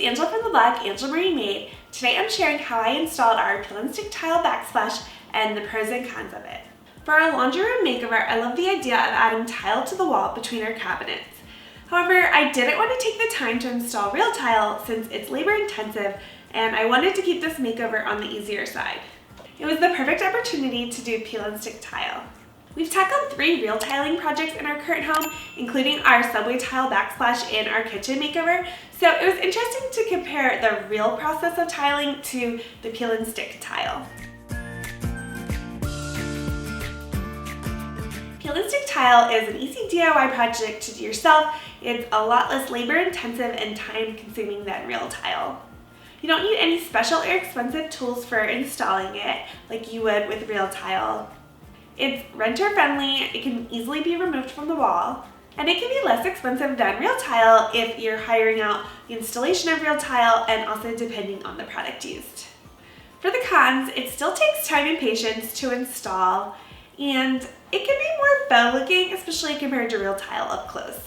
Angela from the blog Angela Marie Made. Today I'm sharing how I installed our peel and stick tile backsplash and the pros and cons of it. For our laundry room makeover, I love the idea of adding tile to the wall between our cabinets. However, I didn't want to take the time to install real tile since it's labor intensive and I wanted to keep this makeover on the easier side. It was the perfect opportunity to do peel and stick tile. We've tackled 3 real tiling projects in our current home, including our subway tile backsplash and our kitchen makeover, so it was interesting to compare the real process of tiling to the peel and stick tile. Peel and stick tile is an easy DIY project to do yourself. It's a lot less labor intensive and time consuming than real tile. You don't need any special or expensive tools for installing it like you would with real tile. It's renter friendly, it can easily be removed from the wall, and it can be less expensive than real tile if you're hiring out the installation of real tile and also depending on the product used. For the cons, it still takes time and patience to install, and it can be more faux looking, especially compared to real tile up close.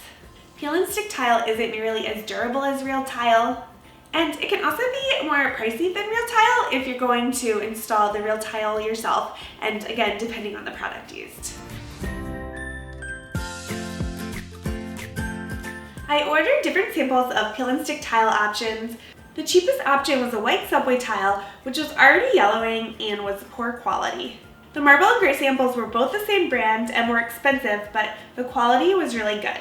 Peel and stick tile isn't nearly as durable as real tile, and it can also be more pricey than real tile if you're going to install the real tile yourself, and again, depending on the product used. I ordered different samples of peel and stick tile options. The cheapest option was a white subway tile, which was already yellowing and was poor quality. The marble and gray samples were both the same brand and more expensive, but the quality was really good.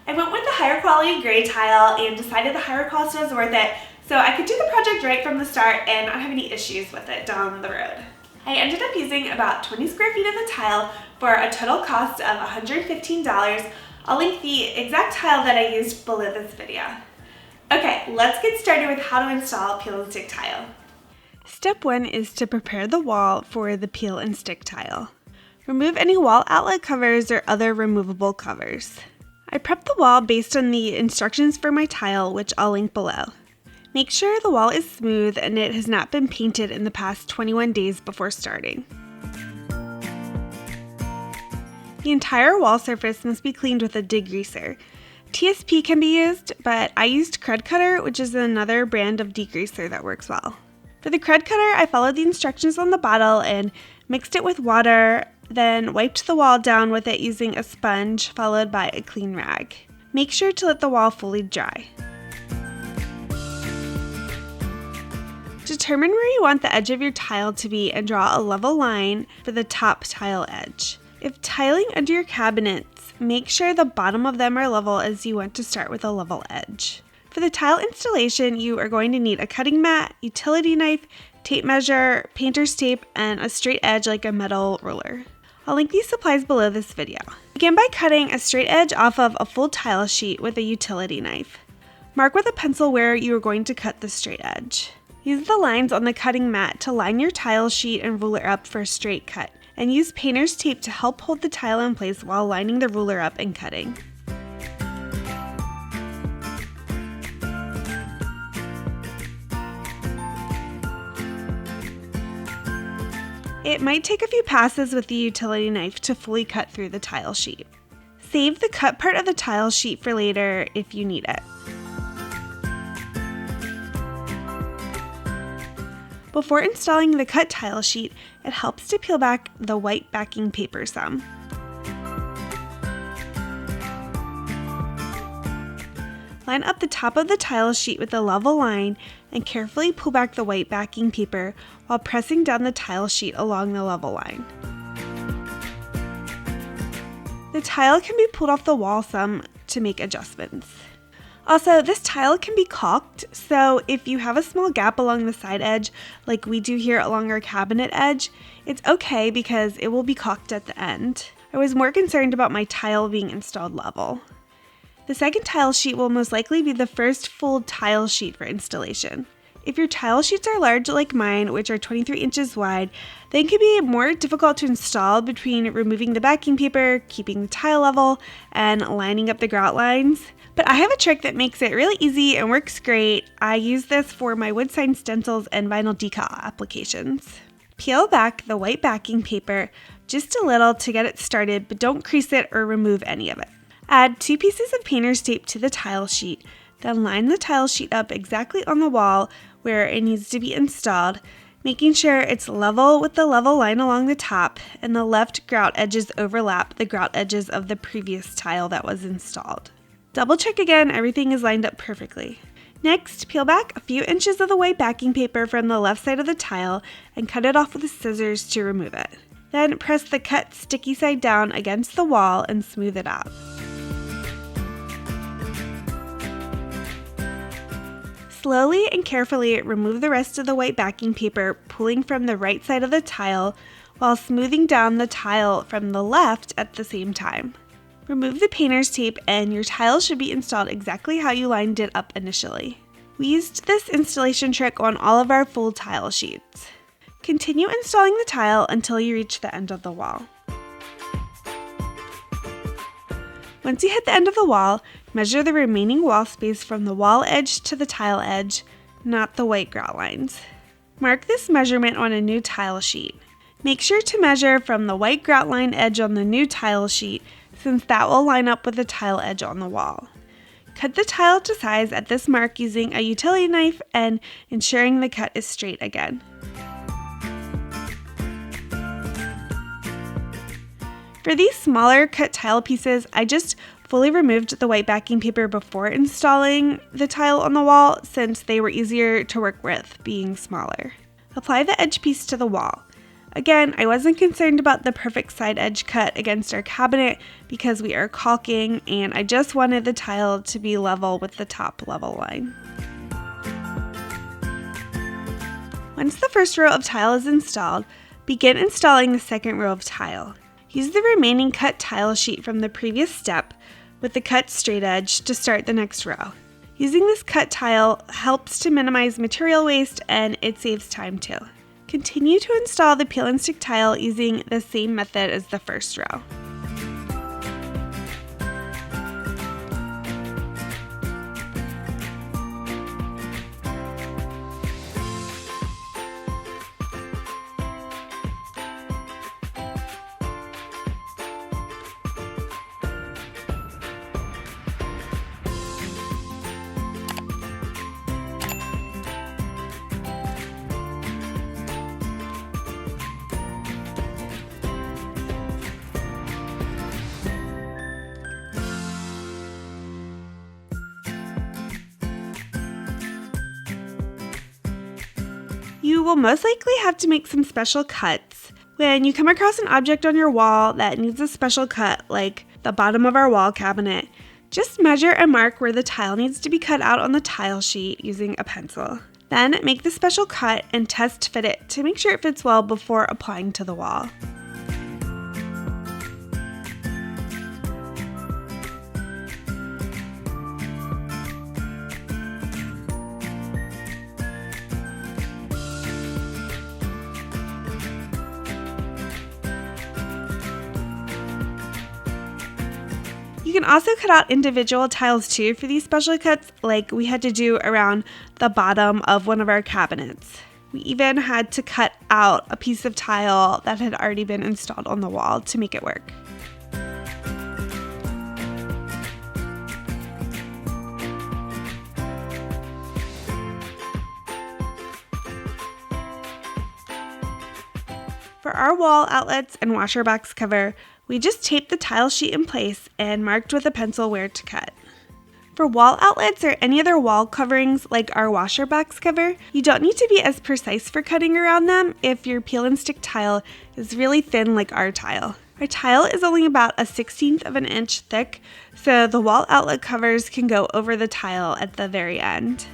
I went with the higher quality gray tile and decided the higher cost was worth it so I could do the project right from the start and not have any issues with it down the road. I ended up using about 20 square feet of the tile for a total cost of $115. I'll link the exact tile that I used below this video. Okay, let's get started with how to install peel and stick tile. Step 1 is to prepare the wall for the peel and stick tile. Remove any wall outlet covers or other removable covers. I prepped the wall based on the instructions for my tile, which I'll link below. Make sure the wall is smooth and it has not been painted in the past 21 days before starting. The entire wall surface must be cleaned with a degreaser. TSP can be used, but I used Crud Cutter, which is another brand of degreaser that works well. For the Crud Cutter, I followed the instructions on the bottle and mixed it with water, then wiped the wall down with it using a sponge followed by a clean rag. Make sure to let the wall fully dry. Determine where you want the edge of your tile to be and draw a level line for the top tile edge. If tiling under your cabinets, make sure the bottom of them are level as you want to start with a level edge. For the tile installation, you are going to need a cutting mat, utility knife, tape measure, painter's tape, and a straight edge like a metal ruler. I'll link these supplies below this video. Begin by cutting a straight edge off of a full tile sheet with a utility knife. Mark with a pencil where you are going to cut the straight edge. Use the lines on the cutting mat to line your tile sheet and ruler up for a straight cut, and use painter's tape to help hold the tile in place while lining the ruler up and cutting. It might take a few passes with the utility knife to fully cut through the tile sheet. Save the cut part of the tile sheet for later if you need it. Before installing the cut tile sheet, it helps to peel back the white backing paper some. Line up the top of the tile sheet with a level line and carefully pull back the white backing paper while pressing down the tile sheet along the level line. The tile can be pulled off the wall some to make adjustments. Also, this tile can be caulked, so if you have a small gap along the side edge, like we do here along our cabinet edge, it's okay because it will be caulked at the end. I was more concerned about my tile being installed level. The second tile sheet will most likely be the first full tile sheet for installation. If your tile sheets are large like mine, which are 23 inches wide, they can be more difficult to install between removing the backing paper, keeping the tile level, and lining up the grout lines. But I have a trick that makes it really easy and works great. I use this for my wood sign stencils and vinyl decal applications. Peel back the white backing paper just a little to get it started, but don't crease it or remove any of it. Add 2 pieces of painter's tape to the tile sheet, Then line the tile sheet up exactly on the wall where it needs to be installed, making sure it's level with the level line along the top and the left grout edges overlap the grout edges of the previous tile that was installed. Double check again everything is lined up perfectly. Next, peel back a few inches of the white backing paper from the left side of the tile and cut it off with scissors to remove it. Then press the cut sticky side down against the wall and smooth it out. Slowly and carefully remove the rest of the white backing paper, pulling from the right side of the tile while smoothing down the tile from the left at the same time. Remove the painter's tape and your tile should be installed exactly how you lined it up initially. We used this installation trick on all of our full tile sheets. Continue installing the tile until you reach the end of the wall. Once you hit the end of the wall, measure the remaining wall space from the wall edge to the tile edge, not the white grout lines. Mark this measurement on a new tile sheet. Make sure to measure from the white grout line edge on the new tile sheet, since that will line up with the tile edge on the wall. Cut the tile to size at this mark using a utility knife and ensuring the cut is straight again. For these smaller cut tile pieces, I just fully removed the white backing paper before installing the tile on the wall since they were easier to work with, being smaller. Apply the edge piece to the wall. Again, I wasn't concerned about the perfect side edge cut against our cabinet because we are caulking and I just wanted the tile to be level with the top level line. Once the first row of tile is installed, begin installing the second row of tile. Use the remaining cut tile sheet from the previous step with the cut straight edge to start the next row. Using this cut tile helps to minimize material waste and it saves time too. Continue to install the peel and stick tile using the same method as the first row. You will most likely have to make some special cuts when you come across an object on your wall that needs a special cut, like the bottom of our wall cabinet. Just measure and mark where the tile needs to be cut out on the tile sheet using a pencil. Then make the special cut and test fit it to make sure it fits well before applying to the wall. You can also cut out individual tiles too for these special cuts, like we had to do around the bottom of one of our cabinets. We even had to cut out a piece of tile that had already been installed on the wall to make it work. For our wall outlets and washer box cover, we just taped the tile sheet in place and marked with a pencil where to cut. For wall outlets or any other wall coverings like our washer box cover, you don't need to be as precise for cutting around them if your peel and stick tile is really thin like our tile. Our tile is only about a 1/16 of an inch thick, so the wall outlet covers can go over the tile at the very end.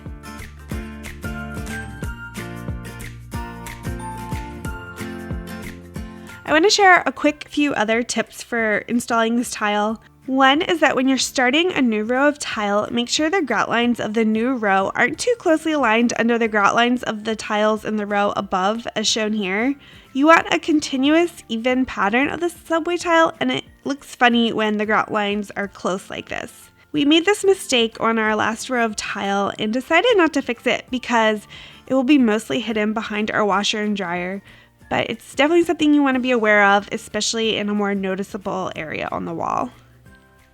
I want to share a quick few other tips for installing this tile. One is that when you're starting a new row of tile, make sure the grout lines of the new row aren't too closely aligned under the grout lines of the tiles in the row above, as shown here. You want a continuous, even pattern of the subway tile, and it looks funny when the grout lines are close like this. We made this mistake on our last row of tile and decided not to fix it because it will be mostly hidden behind our washer and dryer. But it's definitely something you want to be aware of, especially in a more noticeable area on the wall.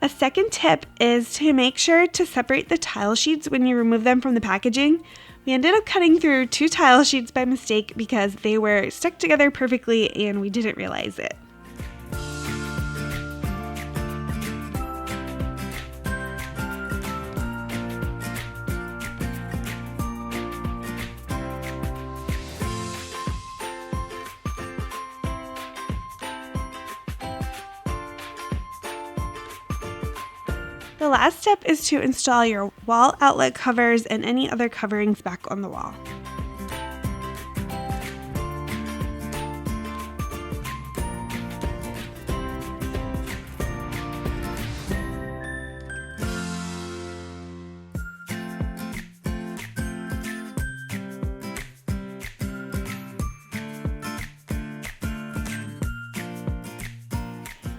A second tip is to make sure to separate the tile sheets when you remove them from the packaging. We ended up cutting through 2 tile sheets by mistake because they were stuck together perfectly and we didn't realize it. The last step is to install your wall outlet covers and any other coverings back on the wall.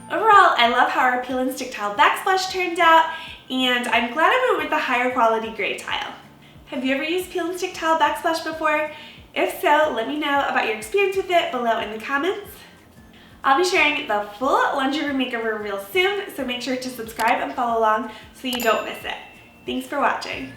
Overall, I love how our peel and stick tile backsplash turned out, and I'm glad I went with the higher quality gray tile. Have you ever used peel and stick tile backsplash before? If so, let me know about your experience with it below in the comments. I'll be sharing the full laundry room makeover real soon, so make sure to subscribe and follow along so you don't miss it. Thanks for watching.